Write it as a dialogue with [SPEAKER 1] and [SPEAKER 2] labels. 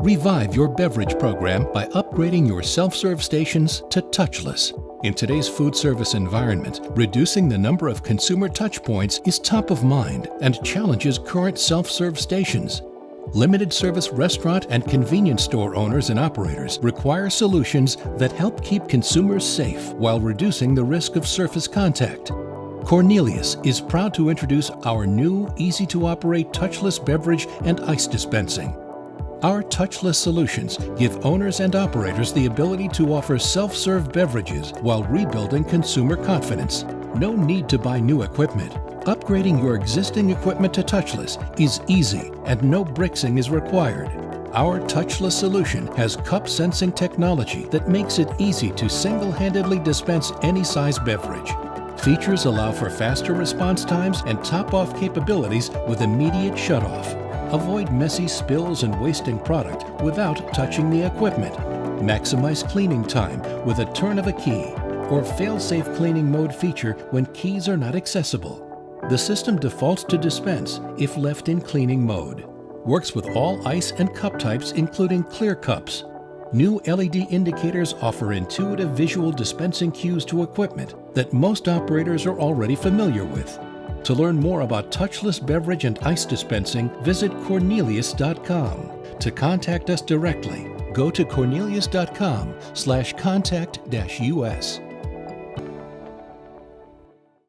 [SPEAKER 1] Revive your beverage program by upgrading your self-serve stations to touchless. In today's food service environment, reducing the number of consumer touchpoints is top of mind and challenges current self-serve stations. Limited service restaurant and convenience store owners and operators require solutions that help keep consumers safe while reducing the risk of surface contact. Cornelius is proud to introduce our new, easy-to-operate touchless beverage and ice dispensing. Our touchless solutions give owners and operators the ability to offer self-serve beverages while rebuilding consumer confidence. No need to buy new equipment. Upgrading your existing equipment to touchless is easy and no brixing is required. Our touchless solution has cup sensing technology that makes it easy to single-handedly dispense any size beverage. Features allow for faster response times and top-off capabilities with immediate shutoff. Avoid messy spills and wasting product without touching the equipment. Maximize cleaning time with a turn of a key, or fail-safe cleaning mode feature when keys are not accessible. The system defaults to dispense if left in cleaning mode. Works with all ice and cup types, including clear cups. New LED indicators offer intuitive visual dispensing cues to equipment that most operators are already familiar with. To learn more about touchless beverage and ice dispensing, visit cornelius.com. To contact us directly, go to cornelius.com/contact-us.